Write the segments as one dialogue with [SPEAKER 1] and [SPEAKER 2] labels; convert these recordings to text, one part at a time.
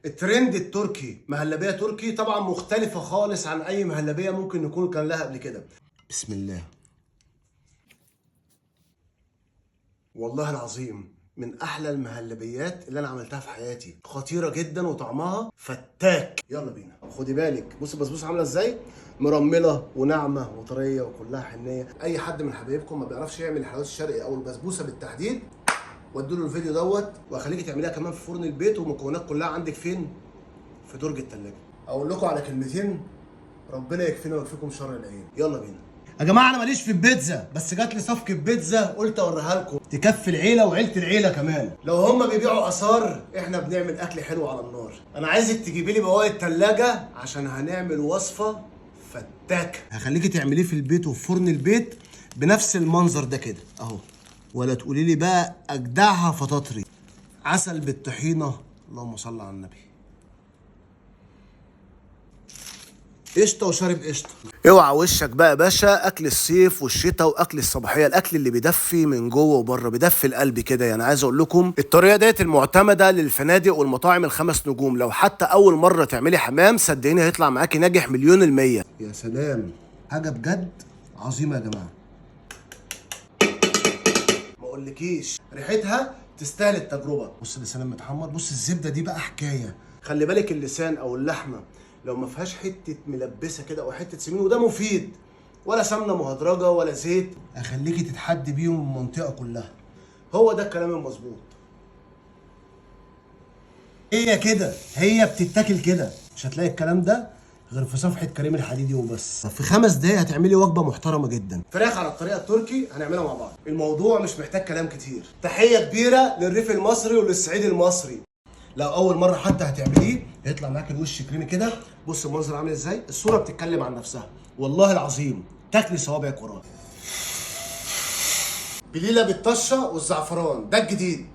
[SPEAKER 1] الترند التركي، مهلبيه تركي طبعا مختلفه خالص عن اي مهلبيه ممكن نكون كان لها قبل كده. بسم الله. والله العظيم من احلى المهلبيات اللي انا عملتها في حياتي، خطيره جدا وطعمها فتاك. يلا بينا. خدي بالك، بص البسبوسه عامله ازاي، مرمله وناعمه وطريه وكلها حنيه. اي حد من حبايبكم ما بيعرفش يعمل الحلويات الشرقي او البسبوسه بالتحديد، ودوا له الفيديو دوت، وهخليكي تعمليها كمان في فرن البيت، والمكونات كلها عندك فين؟ في درج التلاجة. اقول لكم على كلمتين ربنا يكفينا ويكفيكم شر العين. يلا بينا يا جماعه. انا ماليش في البيتزا، بس جات لي صفقه بيتزا قلت اوريها لكم تكفي العيله وعيله العيله كمان. لو هم بيبيعوا اثار، احنا بنعمل اكل حلو على النار. انا عايزك تجيبي لي بواقي التلاجة عشان هنعمل وصفه فتاكه. هخليكي تعمليه في البيت وفي فرن البيت بنفس المنظر ده كده اهو. ولا تقولي لي بقى اجدعها فطاطري. عسل بالطحينه، اللهم صل على النبي. قشطه وشارب قشطه. اوعى وشك بقى يا باشا، اكل الصيف والشتاء واكل الصباحيه، الاكل اللي بيدفي من جوه وبره، بيدفي القلب كده. يعني عايز اقول لكم الطريقه ديت المعتمده للفنادق والمطاعم ال5 نجوم. لو حتى اول مره تعملي حمام صدقيني هيطلع معاكي ناجح 1,000,000%. يا سلام، حاجه بجد عظيمه يا جماعه. ما اقولكيش ريحتها تستاهل التجربه. بص اللسان متحمر، بص الزبده دي بقى حكايه. خلي بالك اللسان او اللحمه لو ما فيهاش حته ملبسه كده او حته سمين، وده مفيد، ولا سمنه مهدرجه ولا زيت، اخليكي تتحدي بيهم المنطقه كلها. هو ده الكلام المظبوط. هي كده، هي بتتاكل كده. مش هتلاقي الكلام ده غير في صفحه كريم الحديدي وبس. في 5 دقايق هتعملي وجبه محترمه جدا. فراخ على الطريقه التركي هنعملها مع بعض. الموضوع مش محتاج كلام كتير. تحيه كبيره للريف المصري وللصعيد المصري. لو اول مره حتى هتعمليه هيطلع معاك الوش كريمي كده. بص المنظر عامل ازاي، الصوره بتتكلم عن نفسها. والله العظيم تاكلي صوابعك وراها. بليله بالطشه والزعفران، ده الجديد.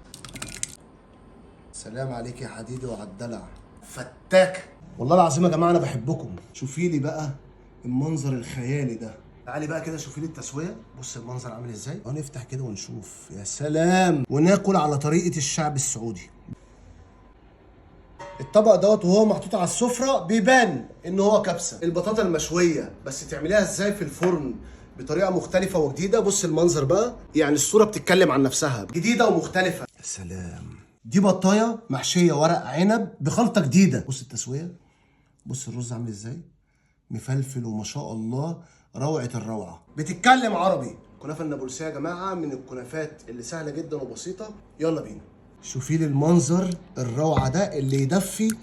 [SPEAKER 1] سلام عليك يا حديدي وعلى الدلع فتاك. والله العظيم يا جماعه انا بحبكم. شوفي لي بقى المنظر الخيالي ده. تعالي بقى كده شوفي لي التسويه. بص المنظر عامل ازاي. هنفتح كده ونشوف. يا سلام. وناكل على طريقه الشعب السعودي. الطبق دوت وهو محطوط على السفره بيبان ان هو كبسه. البطاطا المشويه بس تعمليها ازاي في الفرن بطريقه مختلفه وجديده. بص المنظر بقى، يعني الصوره بتتكلم عن نفسها، جديده ومختلفه. يا سلام. دي بطايه محشيه ورق عنب بخلطه جديده. بص التسويه، بص الرز عامل ازاي، مفلفل وما شاء الله روعه الروعه. بتتكلم عربي. الكنافه النابلسيه يا جماعه من الكنافات اللي سهله جدا وبسيطه. يلا بينا. شوفي لي المنظر الروعه ده اللي يدفي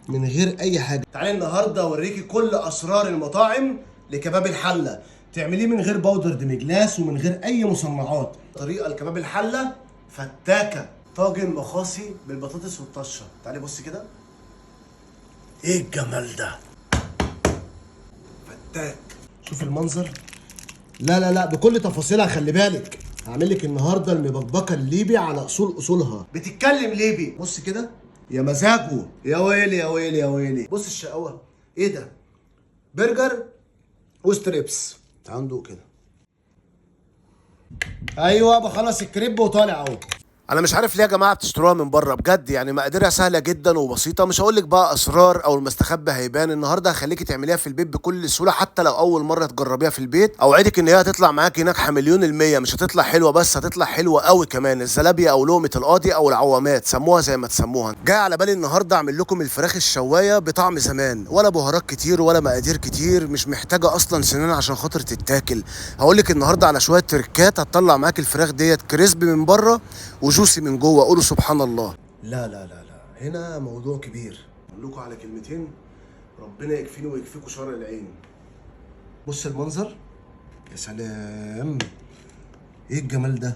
[SPEAKER 1] من غير اي حاجه. تعالي النهارده اوريكي كل اسرار المطاعم لكباب الحله. تعمليه من غير بودر دمجلاس ومن غير اي مصنعات. طريقه الكباب الحله فتاكه. طاجن مخاصي بالبطاطس والطشه. تعالي بصي كده. ايه الجمال ده، فتاك. شوف المنظر. لا لا لا، بكل تفاصيلها. خلي بالك هعمل لك النهارده المبكبكه الليبي على اصولها. بتتكلم ليبي. بص كده يا مزاجه. يا ويلي يا ويلي يا ويلي. بص الشقاوه ايه ده، برجر وستريبس. تعالوا ندوق كده. ايوه بخلص الكريب وطالع اهو. انا مش عارف ليه يا جماعه بتشتروها من بره بجد. يعني مقاديرها سهله جدا وبسيطه. مش هقول لك بقى اسرار او المستخبي هيبان. النهارده هخليكي تعمليها في البيت بكل سهوله. حتى لو اول مره تجربيها في البيت اوعدك ان هي هتطلع معاكي ناجحه 1,000,000%. مش هتطلع حلوه بس، هتطلع حلوه قوي كمان. الزلابيه او لقمه القاضي او العوامات، سموها زي ما تسموها. جاي على بالي النهارده اعمل لكم الفراخ الشوايه بطعم زمان، ولا بهارات كتير ولا مقادير كتير. مش محتاجه اصلا سنان عشان خاطر تتاكل. هقول لك النهارده على شويه تركات هتطلع معاك الفراخ ديت كريسبي من بره وجوسي من جوه. قولوا سبحان الله. لا لا لا لا، هنا موضوع كبير. اقول لكم على كلمتين ربنا يكفيني ويكفيكم شر العين. بص المنظر، يا سلام. ايه الجمال ده.